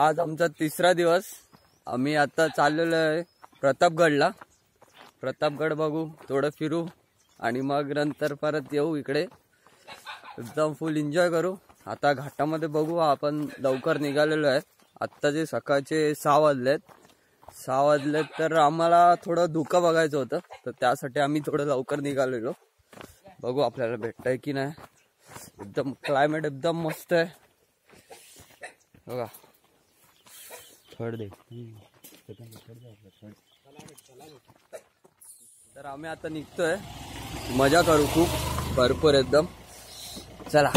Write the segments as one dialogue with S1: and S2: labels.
S1: आज आमचा तिसरा दिवस। आम्ही आता चाललेलो आहे प्रतापगडला। प्रतापगड बघू, थोडं फिरू आणि मग नंतर परत येऊ इकडे, एकदम फुल एन्जॉय करू। आता घाटामध्ये बघू, आपण लवकर निघालेलो आहे। आत्ताचे सकाळचे 6 वाजलेत तर आम्हाला थोडं धुकं बघायचं होतं, तर त्यासाठी आम्ही थोडं लवकर निघालेलो। बघू आपल्याला भेटतंय की नाही। एकदम क्लायमेट एकदम मस्त आहे बघा। तर आम्ही आता निघतोय, मजा करू खूप भरपूर एकदम। चला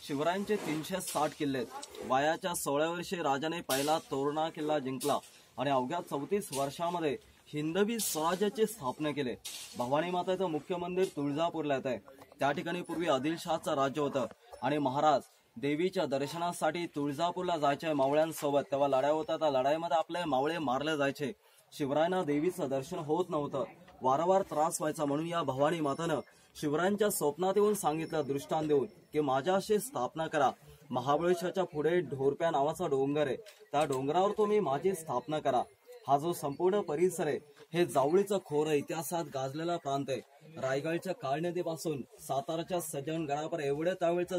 S2: शिवरायांचे 360 किल्ले। वयाच्या 16व्या वर्षी राजाने पहिला तोरणा किल्ला जिंकला आणि अवघ्या 34 वर्षांमध्ये हिंदवी स्वराज्याची स्थापना केली। भवानी मातेचं मुख्य मंदिर तुळजापूरला येत आहे। त्या ठिकाणी पूर्वी आदिलशाहचं राज्य होतं आणि महाराज देवीच्या दर्शनासाठी तुळजापूरला जायचे मावळ्यांसोबत। तेव्हा लढाई होता, त्या लढाईमध्ये आपले मावळे मारले जायचे। शिवरायांना देवीचं दर्शन होत नव्हतं, वारंवार त्रास व्हायचा, म्हणून या भवानी मातानं शिवरायांच्या स्वप्नात येऊन सांगितलं, दृष्टांत देऊन, की माझ्याशी स्थापना करा। महाबळेश्वरच्या पुढे ढोरप्या नावाचा डोंगर आहे, त्या डोंगरावर तुम्ही माझी स्थापना करा। हा जो संपूर्ण परिसर आहे हे जावळीचं खोर इतिहासात गाजलेला प्रांत आहे। रायगडच्या काळनदीपासून साताराच्या सज्जनगडापर्यंत एवढे त्यावेळचं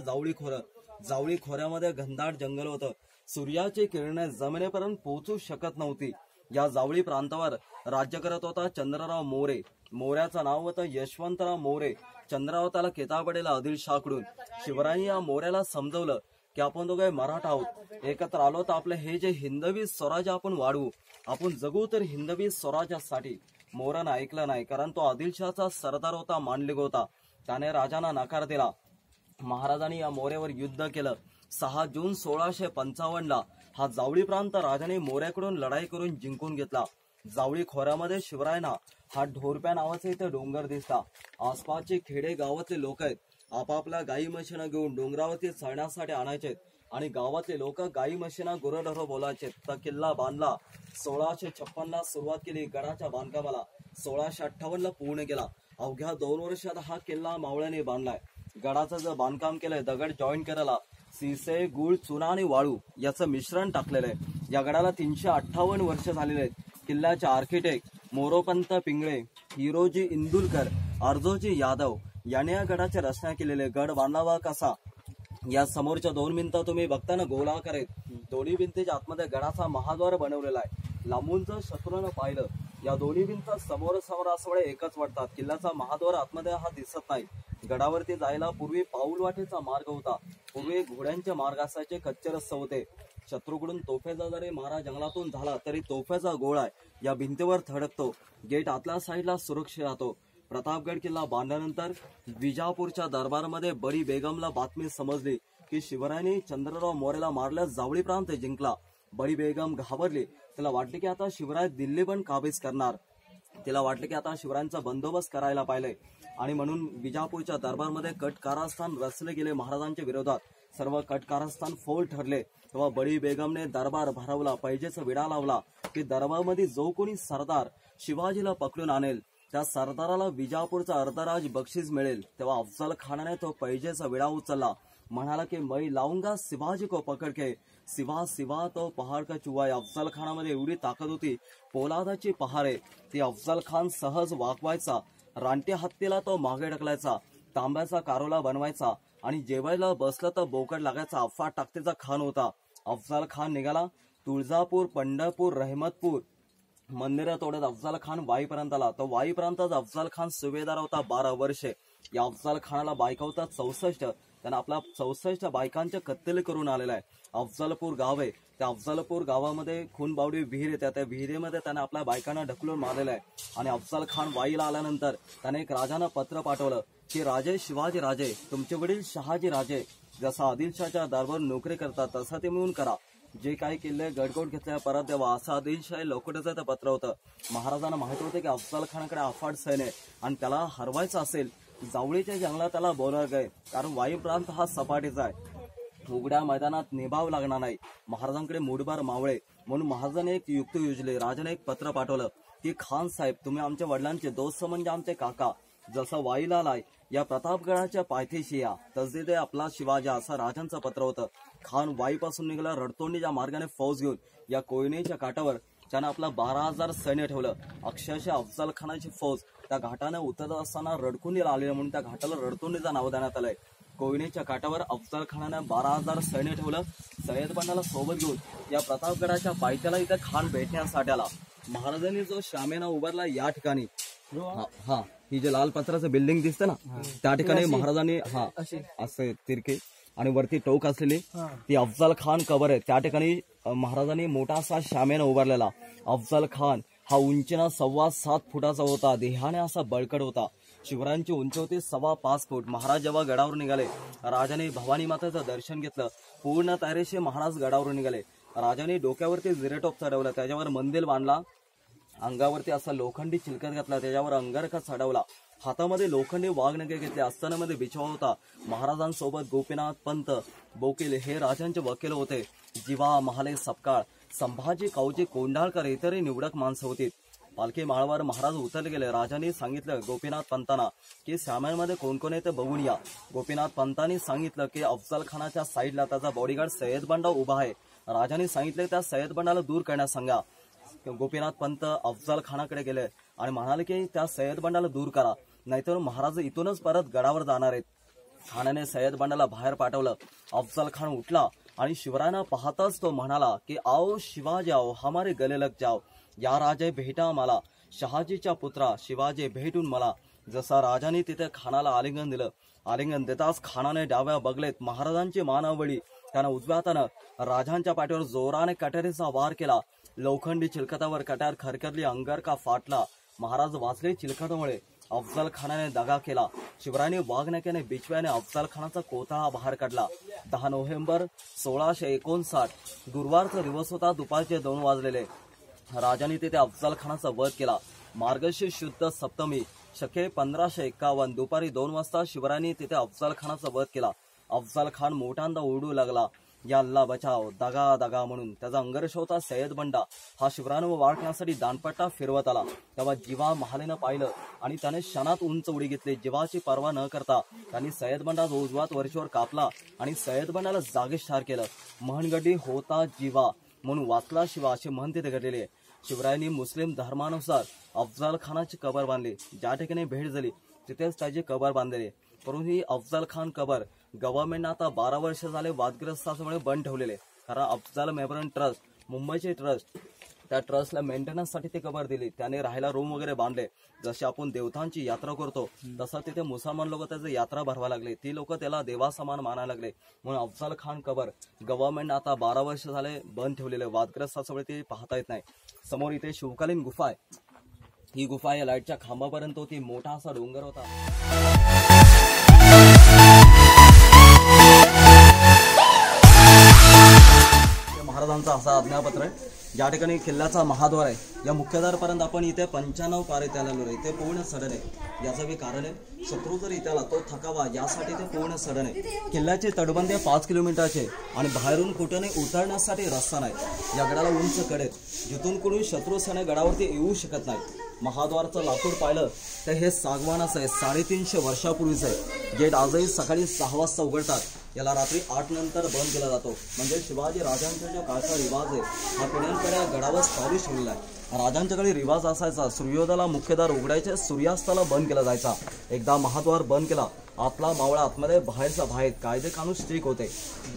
S2: जावळी खोऱ्यामध्ये घनदाट जंगल होतं। सूर्याची किरणे जमिनीपर्यंत पोहोचू शकत नव्हती। या जावळी प्रांतावर राज्य करत होता चंद्रराव मोरे। मोऱ्याचं नाव होतं यशवंतराव मोरे। चंद्रराव त्याला किताब पडेला आदिलशाहकडून। शिवरायांनी या मोऱ्याला समजवलं की आपण दोघे मराठा आहोत, एकत्र आलो तर आपले हे जे हिंदवी स्वराज्य आपण वाढवू, आपण जगू तर हिंदवी स्वराज्यासाठी। मोरानं ऐकलं नाही, कारण तो आदिलशहाचा सरदार होता, मांडलिक होता. त्याने राजांना नकार दिला. महाराजांनी या मोऱ्यावर युद्ध केलं. 6 जून 1655 हा जावळी प्रांत राजाने मोऱ्याकडून लढाई करून जिंकून घेतला. जावळी खोऱ्यामध्ये शिवरायांना हा ढोरप्या नावाचे इथे डोंगर दिसता. आसपासचे खेडे गावातले लोक आहेत, आपापल्या गाई म्हशींना घेऊन डोंगरावरती चढण्यासाठी आणायचे आणि गावातले लोक गाई म्हशींना गुरढोर बोलायचे. तर किल्ला बांधला. 1656 सुरुवात केली गडाच्या बांधकामाला. 1658 पूर्ण केला. अवघ्या 2 वर्षात हा किल्ला मावळ्याने बांधलाय. गडाचं जे बांधकाम केलंय, दगड जॉईन करायला सिसे, गुळ, चुना आणि वाळू याचं मिश्रण टाकलेलं आहे. या गडाला 358 वर्ष झालेले आहेत. किल्ल्याचे आर्किटेक्ट मोरोपंत पिंगळे, हिरोजी इंदुलकर, अर्जोजी यादव याने या गडाची रचना केलेली. गड बांधावा कसा, या समोरच्या 2 भिंत तुम्ही बघताना गोलाकार आहेत. दोन्ही भिंतीच्या आतमध्ये गडाचा महाद्वार बनवलेला आहे. लांबून जर शत्रूनं पाहिलं, या दोन्ही भिंत समोर समोरासवळे एकच वाटतात. किल्ल्याचा महाद्वार आतमध्ये हा दिसत नाही. गडावरती जायला पूर्वी पाऊलवाटेचा मार्ग होता. पूर्वी घोड्यांचे मार्ग असायचे, कच्चे रस्ते होते. शत्रूकडून तोफेचा जरी मारा जंगलातून झाला तरी तोफेचा गोळा या भिंतीवर थडकतो. गेट आतल्या साईडला सुरक्षित राहतो. प्रतापगड किल्ला बांधल्यानंतर विजापूरच्या दरबारमध्ये बडी बेगमला बातमी समजली की शिवरायांनी चंद्रराव मोरेला मारल्यास जावळी प्रांत जिंकला. बडी बेगम घाबरली. तिला वाटले की आता शिवराय दिल्ली पण काबीज करणार. तिला वाटले की आता शिवरायांचा बंदोबस्त करायला पाहिजे आणि म्हणून विजापूरच्या दरबारमध्ये कट कारस्थान रचले गेले. महाराजांच्या विरोधात सर्व कट कारस्थान फोल ठरले. तेव्हा बडी बेगमने दरबार भरवला. पैजेचा विडा लावला की दरबारमध्ये जो कोणी सरदार शिवाजीला पकडून आणेल त्या सरदाराला विजापूरचा अर्धराज बक्षीस मिळेल. तेव्हा अफजल खानाने तो पैजेचा विडा उचलला. म्हणाला की मैं लाऊंगा शिवाजी को पकड के, सिवा सिवा तो पहाड का चुवा. अफजल खानामध्ये एवढी ताकद होती, पोलादाची पहारे ती अफजल खान सहज वाकवायचा. रानटी हत्तीला तो मागे ढकलायचा. तांब्याचा कारोला बनवायचा आणि जेवायला बसलं तर बोकड लागायचा. अफाट ताकदीचा खान होता. अफजल खान निघाला. तुळजापूर, पंढरपूर, रहमतपूर मंदिरं तोडत अफजल खान वाईपर्यंत आला. तो वाईपर्यंतच अफजल खान सुभेदार होता 12 वर्षे. या अफजल खानाला बायका होता 64. त्यानं आपल्या 64 बायकांचे कत्तल करून आलेला आहे. अफजलपूर गाव आहे. त्या अफजलपूर गावामध्ये खूनबावडी विहीर येते. त्या विहिरीमध्ये त्याने आपल्या बायकांना ढकलून मारलेलं आहे. आणि अफजल खान वाईला आल्यानंतर त्याने एक राजानं पत्र पाठवलं की राजे शिवाजी राजे, तुमचे वडील शहाजी राजे जसं आदिलशहाच्या दरबार नोकरी करतात तसं ते मिळून करा. जे काही किल्ले गडगोट घेतल्या परत द्यावा असं आदिलशाही लवकरच ते पत्र होतं. महाराजांना माहिती होते की अफजल खानाकडे अफाट सैन्य आणि त्याला हरवायचं असेल जावळीच्या जंगलात त्याला बोलावलं गए, कारण वायू प्रांत हा सपाटीचा आहे. उघड्या मैदानात निभाव लागणार नाही. महाराजांकडे मूठभर मावळे म्हणून महाराजांनी एक युक्त योजले. राजाने एक पत्र पाठवलं की खान साहेब, तुम्ही आमच्या वडिलांचे दोस्त म्हणजे आमचे काका. जसं वाईला आलाय या प्रतापगडाच्या पायथ्याशी या, तसे ते आपला शिवाजी, असं राजांचं पत्र होतं. खान वाईपासून निघाला रडतोंडीच्या मार्गाने फौज घेऊन. या कोयनेच्या काठावर त्यानं आपला 12,000 सैन्य ठेवलं. अक्षरशः अफजल खानाची फौज त्या घाटाने उतरत असताना रडकुंडीला आलेलं म्हणून त्या घाटाला रडतोंडीचं नाव देण्यात आलंय. कोयनेच्या काठावर अफजल खानाने 12,000 सैन्य ठेवलं. सय्यद बंडाला सोबत घेऊन या प्रतापगडाच्या पायथ्याला इथे खान भेटण्यासाठी आला. महाराजांनी जो शामेना उभारला या ठिकाणी, हा ही जे लाल पत्राचं बिल्डिंग दिसते ना त्या ठिकाणी महाराजांनी असे तिरके आणि वरती टोक असलेली ती अफजल खान कबर आहे. त्या ठिकाणी महाराजांनी मोठासा शामेना उभारलेला. अफजल खान हा उंचीना 7.25 फुटाचा होता. देहाने असा बळकट होता. शिवरायांची उंची होती 5.25 फूट. महाराज जेव्हा गडावर निघाले, राजाने भवानी मातेचं दर्शन घेतलं. पूर्ण तयारीशी महाराज गडावर निघाले. राजाने डोक्यावरती जिरेटोप चढवलं, त्याच्यावर मंदिर बांधला. अंगावरती असा लोखंडी चिलकत घातला, त्याच्यावर अंगारखा चढवला. हातामध्ये लोखंडी वाघनखे घेतले. आस्थानामध्ये बिछवा होता. महाराजांसोबत गोपीनाथ पंत बोकील हे राजांचे वकील होते. जीवा महाले सपकाळ, संभाजी कावजी कोंढाळकर इतरही निवडक माणसं होती. पालखी माळावर महाराज उतरले गेले. राजांनी सांगितलं गोपीनाथ पंतांना की साम्यामध्ये कोण कोण येते बघून या. गोपीनाथ पंतांनी सांगितलं की अफजल खानाच्या साईडला त्याचा बॉडीगार्ड सय्यद बंडा उभा आहे. राजांनी सांगितलं त्या सय्यद बंडाला दूर करण्यास सांगा. गोपीनाथ पंत अफजल खानाकडे गेले आणि म्हणाले की त्या सय्यद बंडाला दूर करा, नाहीतर महाराज इथूनच परत गडावर जाणार आहेत. खानाने सय्यद बंडाला बाहेर पाठवलं. अफजल खान उठला आणि शिवरायांना पाहताच तो म्हणाला की आओ शिवाजी आओ, हमारे गले लग जाओ. या राजे भेटा मला, शहाजीच्या पुत्रा शिवाजी भेटून मला. जसा राजाने तिथे खानाला आलिंगन दिलं. आलिंगन देताच खानाने डाव्या बगलेत महाराजांची मानावळी, त्यानं उजव्या हातानं राजांच्या पाठीवर जोराने कटारीचा वार केला. लोखंडी चिलकतावर कटार खरखरली, अंगारका फाटला. महाराज वाचले चिलखतामुळे अफजल खानाने दगा केला. शिवरायांनी वाघनख्याने बिचव्याने अफजल खानाचा कोथळा बाहेर काढला. 10 नोव्हेंबर 1659 गुरुवारचा दिवस होता. दुपारचे 2 वाजलेले. राजाने तिथे अफजल खानाचा वध केला. मार्गशीर्ष शुद्ध सप्तमी शके 1551 दुपारी 2 वाजता शिवरायांनी तिथे अफजल खानाचा वध केला. अफजल खान मोठ्यांदा ओरडू लागला, या अल्ला बचाव, दगा दगा म्हणून. त्याचा अंगरक्ष होता सय्यद बंडा. हा शिवरायांवर वार करण्यासाठी दानपट्टा फिरवत आला. तेव्हा जिवा महालेनं पाहिलं आणि त्याने क्षणात उंच उडी घेतली. जीवाची पर्वा न करता त्यांनी सय्यद बंडाचा उजवात वरचीवर कापला आणि सय्यद बंडाला जागेच ठार केलं. महनगडी होता जिवा म्हणून वाचला शिवा असे म्हण तिथे घडलेले आहे. शिवरायांनी मुस्लिम धर्मानुसार अफजल खानाची कबर बांधली. ज्या ठिकाणी भेट झाली तिथेच त्याची कबर बांधलेली. परंतु ही अफजल खान कबर गव्हर्नमेंटने आता 12 वर्ष झाले वादग्रस्त असल्यामुळे बंद ठेवलेले. कारण अफजल मेमोरियल ट्रस्ट, मुंबईचे ट्रस्ट, त्या ट्रस्टला मेंटेनन्ससाठी ते कबर दिली. त्याने राहायला रूम वगैरे बांधले. जशी आपण देवतांची यात्रा करतो तसं तिथे मुसलमान लोक त्याची यात्रा भरवा लागले. ती लोक त्याला देवासमान मानायला लागले. म्हणून अफजल खान कबर गव्हर्नमेंटने आता 12 वर्ष झाले बंद ठेवलेले. वादग्रस्त असल्यामुळे ते पाहता येत नाही. समोर इथे शिवकालीन गुफा आहे. ही गुफा या लाईटच्या खांबापर्यंत होती. मोठा असा डोंगर होता. महाराजांचा असा आज्ञापत्र आहे. ज्या ठिकाणी किल्ल्याचा महाद्वार आहे या मुख्यद्वारपर्यंत आपण इथे 95 पार इथे आलेलो आहे. ते पूर्ण सडन आहे. याचं बी कारण आहे, शत्रू जर इथे आला तो थकावा यासाठी ते पूर्ण सडन आहे. किल्ल्याचे तटबंदी 5 किलोमीटरचे आणि बाहेरून कुठे उतरण्यासाठी रस्ता नाही. या गडाला उंच कडे जिथून कुठून शत्रू सेना गडावरती येऊ शकत नाही. महाद्वारचं लाकूड पाहिलं तर हे सागवानाचं आहे. 350 वर्षापूर्वीचं आहे. गेट आजही सकाळी 6 वाजता उघडतात. याला रात्री 8 नंतर बंद केला जातो. म्हणजे शिवाजी राजांचा जो काळचा रिवाज आहे हा पिढ्यानपिढ्या गडावर चालू ठेवलेला आहे. राजांच्या काळी रिवाज असायचा, सूर्योदयाला मुख्यद्वार उघडायचे, सूर्यास्ताला बंद केला जायचा. एकदा महाद्वार बंद केला, आतला मावळा आतमध्ये, बाहेरचा बाहेर. कायदे कानून स्ट्रिक होते.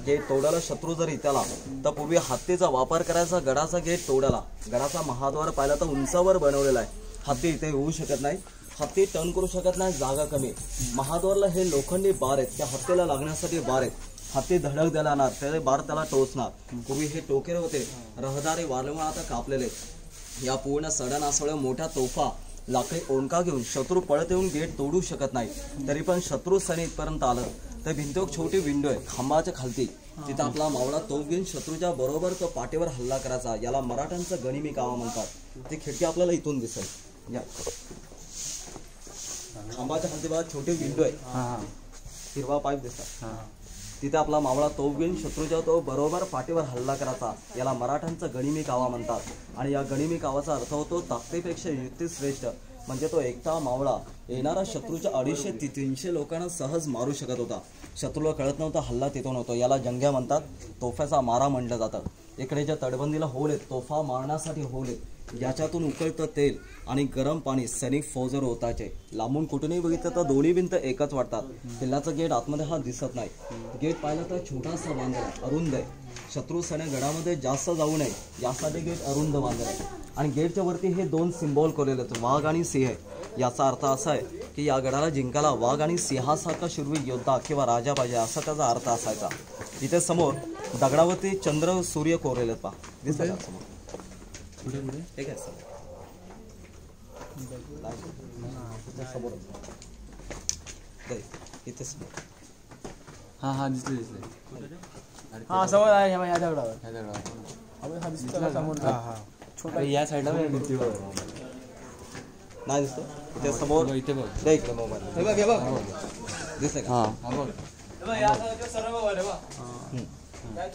S2: गेट तोडायला शत्रू जर इथला तर पूर्वी हत्तीचा वापर करायचा. गडाचा गेट तोडायला. गडाचा महाद्वार पाहिला तर उंचावर बनवलेला आहे. हत्ती इथे येऊ शकत नाही. हत्ती टर्न करू शकत नाही, जागा कमी. महाद्वारला हे लोखंडी बार आहेत. त्या हत्तीला लागण्यासाठी बार आहेत. हत्ती धडक द्यायला येणार, ते बार त्याला टोचणार. पूर्वी हे टोकेरे होते. रहदारी वारंवार आता कापलेले. या पूर्ण सडन असल्यामुळे मोठ्या तोफा लाकडी ओंका घेऊन शत्रू पळत येऊन गेट तोडू शकत नाही. तरी पण शत्रू सैनिक इथपर्यंत आलं तर भिंतीवर छोटी विंडो आहे खांबाच्या खालती. तिथं आपला मावळा तोफ घेऊन शत्रूच्या बरोबर तो पाठीवर हल्ला करायचा. याला मराठ्यांचं गनिमी कावा म्हणतात. ती खिडकी आपल्याला इथून दिसेल. या खांबाच्या खालती बघा छोटी विंडो आहे. हिरवा पाईप दिसतात. तिथे आपला मावळा तोफ घेऊन शत्रूच्या तो बरोबर पाठीवर हल्ला करायचा. याला मराठ्यांचं गनिमी कावा म्हणतात. आणि या गनिमी कावाचा अर्थ होतो ताकदीपेक्षा युक्ती श्रेष्ठ. म्हणजे तो एकटा मावळा येणारा शत्रूच्या 250 ते 300 लोकांना सहज मारू शकत होता. शत्रूला कळत नव्हता हल्ला तिथून होतो. याला जंग्या म्हणतात. तोफ्याचा मारा म्हटलं जातं. इकडे ज्या तटबंदीला होल आहेत, तोफा मारण्यासाठी होल आहेत. याच्यातून उकळतं तेल आणि गरम पाणी सैनिक फौजर होताचे. लांबून कुठूनही बघितलं तर दोन्ही भिंत एकच वाटतात. किल्ल्याचं गेट आतमध्ये हा दिसत नाही. गेट पाहिलं तर छोटासा बांधला अरुंद आहे. शत्रू सैन्य गडामध्ये जास्त जाऊ नये यासाठी गेट अरुंद बांधला आहे. आणि गेटच्या वरती हे 2 सिम्बॉल कोरलेले आहेत, वाघ आणि सिंह. याचा अर्थ असा आहे की या गडाला जिंकायला वाघ आणि सिंहासारखा शूरवीर योद्धा किंवा राजा पाहिजे असा त्याचा अर्थ असायचा. इथे समोर दगडावरती चंद्र सूर्य कोरलेले आहेत. पहा दिसतंय का समोर? ठीक आहे सर. समोर इथे समोर.
S1: हा हा दिसले दिसले.
S3: हा समोर आहे ह्या दगडावर.
S1: ह्या दगडावर
S3: हा दिसतो समोर.
S1: छोटा या साईडला भिंतीवर
S2: नाही दिसतो. इथे समोर
S1: इथे बघ.
S2: दे इकडे मोबाईल. दिसतंय का?
S1: हा बघ.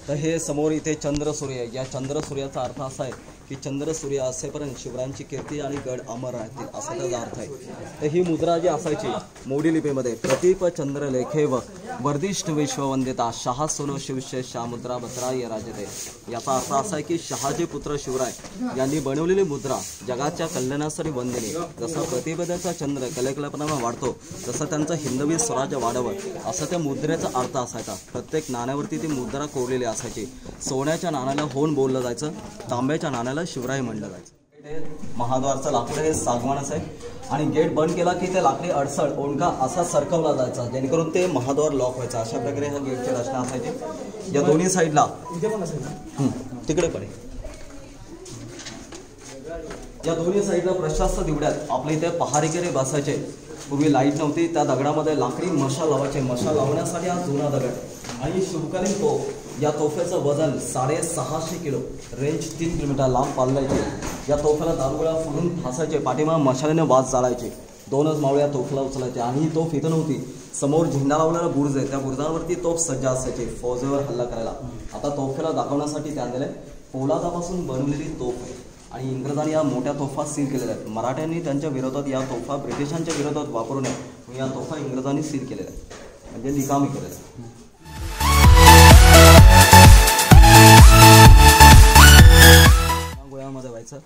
S2: तर हे समोर इथे चंद्र सूर्य. या चंद्र सूर्याचा अर्थ असा आहे की चंद्र सूर्य असेपर्यंत शिवरायांची कीर्ती आणि गड अमर राहतील असा त्याचा अर्थ आहे. तर ही मुद्रा जी असायची मोडी लिपीमध्ये प्रतीप चंद्र लेखेव वर्धिष्ठ विश्ववंदिता शहा सोनो शिवशेषा मुद्रा भद्राय राजते. याचा अर्थ असा आहे की शहाजी पुत्र शिवराय यांनी बनवलेली मुद्रा जगाच्या कल्याणासाठी वंदनीय. जसा प्रतिपदाचा चंद्र कलेकल्याप्रमाणे वाढतो तसं त्यांचं हिंदवी स्वराज्य वाढवं असा त्या मुद्रेचा अर्थ असायचा. प्रत्येक नाण्यावरती ती मुद्रा कोरलेली असायची. सोन्याच्या नाण्याला होन बोललं जायचं, तांब्याच्या नाण्याला शिवराय म्हणलं जायचं. महाद्वारचं लाकूड हे सागवानच आहे. आणि गेट बंद केला की ते लाकडी अडसळ ओंडका असा सरकवला जायचा जेणेकरून ते महाद्वार लॉक व्हायचं. अशा प्रकारे ह्या गेटची रचना असायची. या दोन्ही साईडला तिकडे पण आहे. या दोन्ही साईडला प्रशस्त दिवड्यात आपल्या इथे पहारेकरी बसायचे. पूर्वी लाईट नव्हती, त्या दगडामध्ये लाकडी मशाल लावायचे. मशाल लावण्यासाठी हा जुना दगड आणि शिवकालीन तोफ. या तोफेचं वजन 650 किलो, रेंज 3 किलोमीटर लांब पालवायचे. या तोफेला दारुगोळा फोडून फासायचे, पाठीमाग मशालीने वाज जाळायचे. 2च मावळे या तोफला उचलायचे. आणि ही तोफ इथं नव्हती, समोर झेंडा लावलेला बुर्ज आहे, त्या बुर्जावरती तोफ सज्ज असायची फौजेवर हल्ला करायला. आता तोफेला दाखवण्यासाठी ते आणलेलं आहे. पोलादापासून बनवलेली तोफ आहे आणि इंग्रजांनी या मोठ्या तोफा सील केलेल्या आहेत. मराठ्यांनी त्यांच्या विरोधात या तोफा ब्रिटिशांच्या विरोधात वापरू नये म्हणून या तोफा इंग्रजांनी सील केलेल्या आहेत, म्हणजे निकामी केलेल्या आहेत. गोळ्यामध्ये व्हायचं,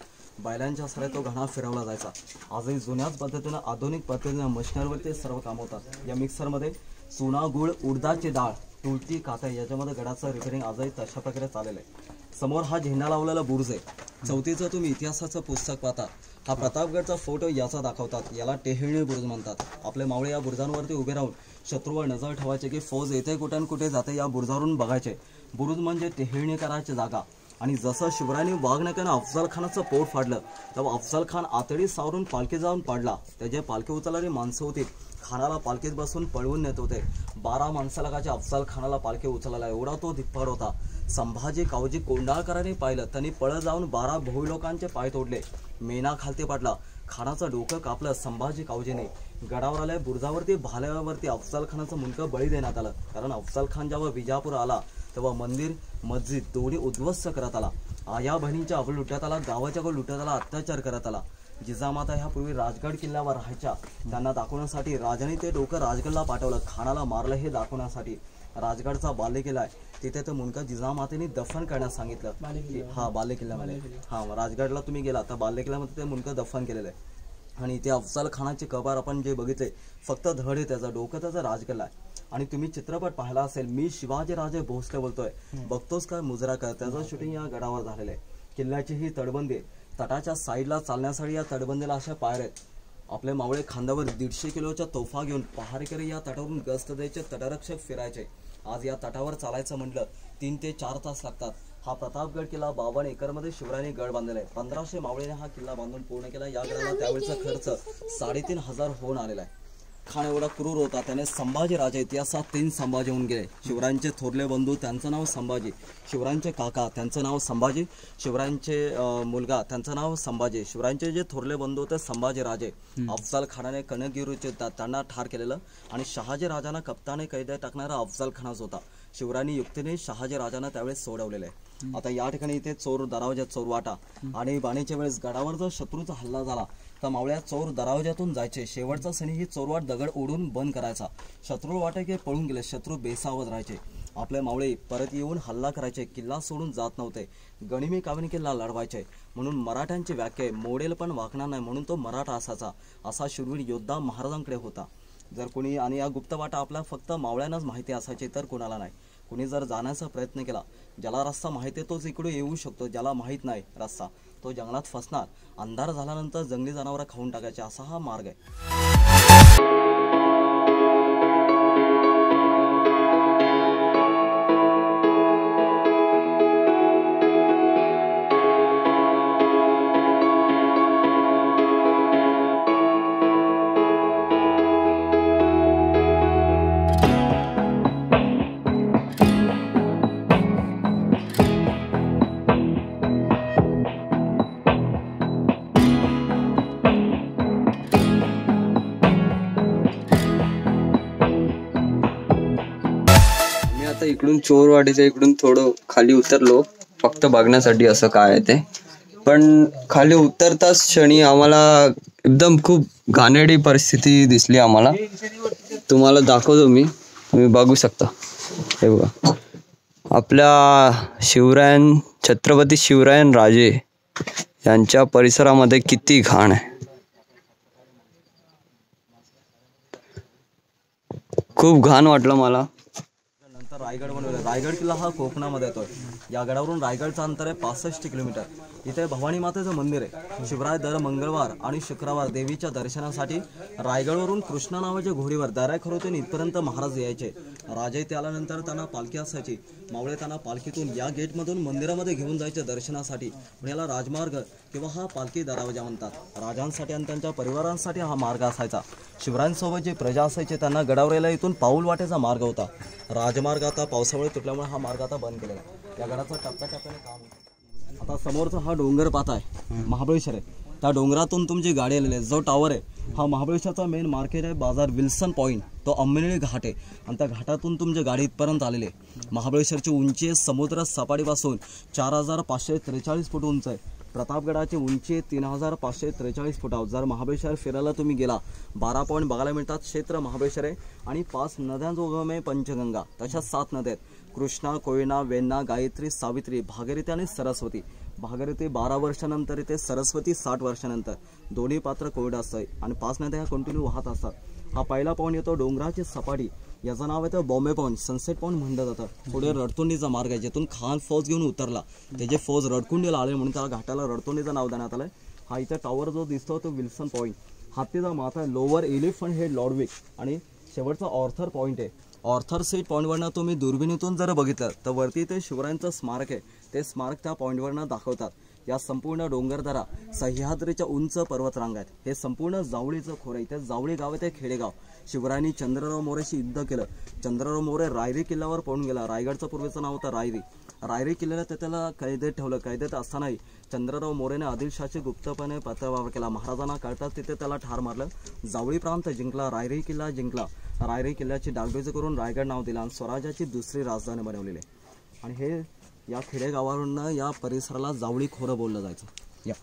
S2: बैलांच्या सरे तो घणा फिरवला जायचा. आजही जुन्याच पद्धतीनं आधुनिक पद्धतीनं मशिनरवरती सर्व काम होतात. या मिक्सरमध्ये चुना, गुळ, उडदाची डाळ, तुळची, काका याच्यामध्ये गडाचं रिपेरिंग आजही तशा प्रकारे चाललेलं आहे. समोर हा झेंडा लावलेला बुर्ज आहे. चौथीचं तुम्ही इतिहासाचं पुस्तक पाहता, हा प्रतापगडचा फोटो याचा दाखवतात. याला टेहळणी बुर्ज म्हणतात. आपले मावळे या बुर्जांवरती उभे राहून शत्रूवर नजर ठेवायचे की फौज येथे कुठे आणि कुठे जाते या बुर्जावरून बघायचे. बुरुज म्हणजे टेहळणी करायची जागा. आणि जसं शिवरायांनी वाघनक्यानं अफजल खानाचं पोट फाडलं तेव्हा अफजल खान आतडी सावरून पालखी जाऊन पाडला. त्याचे पालखी उचलणारी माणसं होती, खानाला पालखीत बसून पळवून नेत होते. 12 माणसं लागायचे अफजल खानाला पालखी उचलायला. एवढा तो धिप्पाड होता. संभाजी कावजी कोंडाळकरांनी पाहिलं, त्यांनी पळ जाऊन 12 भोई लोकांचे पाय तोडले. मेना खालते पाडला, खानाचं डोकं कापलं संभाजी कावजीने. गडावर आल्या बुर्जावरती भाल्यावरती अफजल खानाचं मुंडकं बळी देण्यात आलं. कारण अफजल खान जेव्हा विजापूर आला तेव्हा मंदिर मस्जिद दोन्ही उद्ध्वस्त करत आला. आया बहिणींच्या अवल लुटण्यात आला, गावाच्या गोल लुटण्यात आला, अत्याचार करत आला. जिजामाता ह्या पूर्वी राजगड किल्ल्यावर राहायच्या. त्यांना दाखवण्यासाठी राजाने ते डोकं राजगडला पाठवलं. खानाला मारलं हे दाखवण्यासाठी. राजगडचा बालेकिल्ला आहे, तिथे तर मुंडकं जिजामातेने दफन करण्यास सांगितलं. हा बालेकिल्ल्यामध्ये, हा राजगडला तुम्ही गेला तर बालेकिल्ल्यामध्ये ते मुंडकं दफन केलेलं आहे. आणि इथे अफजल खानाचे कबार आपण जे बघितले, फक्त धड आहे त्याचं, डोकं त्याचं राजगडला आहे. आणि तुम्ही चित्रपट पाहिला असेल, मी शिवाजी राजे भोसले बोलतोय, बघतोस काय मुजरा काय, त्याचं शूटिंग या गडावर झालेलं आहे. किल्ल्याची ही तटबंदी, तटाच्या साईडला चालण्यासाठी या तटबंदीला अशा पायऱ्या आहेत. आपले मावळे खांद्यावर 150 किलोच्या तोफा घेऊन पहारेकरी या तटावरून गस्त द्यायचे, तटरक्षक फिरायचे. आज या तटावर चालायचं म्हटलं 3 ते 4 तास लागतात. हा प्रतापगड किल्ला 52 एकरमध्ये शिवरायांनी गड बांधलेला आहे. 1500 मावळेने हा किल्ला बांधून पूर्ण केला. या गडाला त्यावेळेचा खर्च 3,500 होऊन आलेला आहे. खान एवढा क्रूर होता, त्याने संभाजी राजे, इतिहासात 3 संभाजी होऊन गेले. शिवरायांचे थोरले बंधू, त्यांचं नाव संभाजी. शिवरायांचे काका, त्यांचं नाव संभाजी. शिवरायांचे मुलगा, त्यांचं नाव संभाजी. शिवरायांचे जे थोरले बंधू होते संभाजी राजे. अफजल खानाने कनकगिरीचे त्यांना ठार केलेलं. आणि शहाजी राजांना कप्ताने कैद्यात टाकणारा अफजल खानाच होता. शिवरायांनी युक्तीने शहाजी राजांना त्यावेळेस सोडवलेलं आहे. आता या ठिकाणी इथे चोर दरवाजा, चोरवाटा आणि बाणीच्या वेळेस गडावर जर शत्रूचा हल्ला झाला तर मावळ्या चोर दरवाजातून जायचे. शेवटचा सणी ही चोरवाट दगड ओढून बंद करायचा. शत्रू वाटे की पळून गेले, शत्रू बेसावध राहायचे. आपले मावळे परत येऊन हल्ला करायचे, किल्ला सोडून जात नव्हते. गनिमी कामिनी किल्ला लढवायचे. म्हणून मराठ्यांची व्याख्या मोडेल पण वाकणार नाही म्हणून तो मराठा असायचा. असा शूरवीर योद्धा महाराजांकडे होता. जर कोणी, आणि या गुप्तवाटा आपला फक्त मावळ्यांनाच माहिती असायची, तर कोणाला नाही. कोणी जर जाण्याचा प्रयत्न केला, ज्याला रस्ता माहिती आहे तोच इकडे येऊ शकतो, ज्याला माहीत नाही रस्ता तो जंगलात फसणार. अंधार झाल्यानंतर जंगली जनावरं खाऊन टाकायचे, असा हा मार्ग आहे.
S1: आता इकडून चोरवाडीच्या इकडून थोडं खाली उतरलो फक्त बघण्यासाठी असं काय आहे ते. पण खाली उतरताच क्षणी आम्हाला एकदम खूप घाणेरडी परिस्थिती दिसली आम्हाला. तुम्हाला दाखवतो मी, तुम्ही बघू शकता. हे बघा, आपल्या छत्रपती शिवरायन राजे यांच्या परिसरामध्ये किती घाण आहे. खूप घाण वाटलं मला.
S2: रायगड बनवला. रायगड किल्ला हा कोकणामध्ये येतोय. या गडावरून रायगडचं अंतर आहे 65 किलोमीटर. इथे भवानी मातेचं मंदिर आहे. शिवराय दर मंगळवार आणि शुक्रवार देवीच्या दर्शनासाठी रायगडवरून कृष्णा नावाच्या घोडीवर दऱ्याखरोतून इथपर्यंत महाराज यायचे. राजा इथे आल्यानंतर त्यांना पालखी असायची. मावळे त्यांना पालखीतून या गेटमधून मंदिरामध्ये घेऊन जायचे दर्शनासाठी. पण याला राजमार्ग किंवा हा पालखी दरवाजा म्हणतात. राजांसाठी आणि त्यांच्या परिवारांसाठी हा मार्ग असायचा. शिवरायांसोबत जे प्रजा असायचे त्यांना गडावरेला इथून पाऊल वाटेचा मार्ग होता. राजमार्ग आता पावसामुळे तुटल्यामुळे हा मार्ग आता बंद केलेला आहे. या गडाचं टप्प्याटप्प्याने काम होतं. आता समोरचा हा डोंगर पाहताय महाबळेश्वर आहे. त्या डोंगरातून तुमची गाडी आलेली आहे. जो टावर आहे हा महाबळेश्वरचा मेन मार्केट आहे. बाजार विल्सन पॉईंट तो अंमनेरी घाट आहे आणि त्या घाटातून तुमची गाडी इथपर्यंत आलेली आहे. महाबळेश्वरची उंची समुद्र सपाटीपासून 4543 फूट उंच आहे. प्रतापगडाची उंची 3543 फुटावर. जर महाबळेश्वर फिरायला तुम्ही गेला 12 पॉईंट बघायला मिळतात. क्षेत्र महाबळेश्वर आहे आणि 5 नद्यांचा उगम आहे पंचगंगा. तशा 7 नद्या आहेत. कृष्णा, कोयना, वेण्णा, गायत्री, सावित्री, भागीरथी आणि सरस्वती. भागीरथी 12 वर्षानंतर येते, सरस्वती 60 वर्षानंतर. दोन्ही पात्र कोरडं असतं आणि 5 नद्या ह्या कंटिन्यू वाहत असतात. हा पहिला पॉईंट येतो डोंगराची सपाटी. याचं नाव येतं बॉम्बे पॉईंट, सनसेट पॉईंट म्हणलं जातं. पुढे रडतोंडीचा मार्ग आहे जिथून खान फौज घेऊन उतरला. त्याचे फौज रडकुंडीला आले म्हणून त्याला घाटाला रडतोंडीचं नाव देण्यात आलं. हा इथं टॉवर जो दिसतो तो विल्सन पॉईंट. हत्तीचा माथा लोअर एलिफंट हेड लॉर्डविक आणि शेवटचा ऑर्थर पॉईंट आहे. ऑर्थर सीट पॉईंटवरनं तुम्ही दुर्बिणीतून जर बघितलं तर वरती ते शिवरायांचं स्मारक आहे. ते स्मारक त्या पॉईंटवरनं दाखवतात. या संपूर्ण डोंगरदरा सह्याद्रीच्या उंच पर्वतरांग आहेत. हे संपूर्ण जावळीचं खोरं. इथे जावळी गाव आहे ते खेडेगाव. शिवरायांनी चंद्रराव मोरेशी युद्ध केलं. चंद्रराव मोरे रायरी किल्ल्यावर पळून गेला. रायगडचं पूर्वीचं नाव होतं रायरी. रायरी किल्ल्याला ते त्याला कैदेत ठेवलं. कैदेत असतानाही चंद्रराव मोरेने आदिलशाहशी गुप्तपणे पत्रव्यवहार केला. महाराजांना कळतात तिथे त्याला ठार मारलं. जावळी प्रांत जिंकला, रायरी किल्ला जिंकला. रायरी किल्ल्याची डागडुजी करून रायगड नाव दिलं आणि स्वराज्याची दुसरी राजधानी बनवलेली आहे. आणि हे या खेडेगावावरून या परिसराला जावळी खोरं बोललं जायचं. या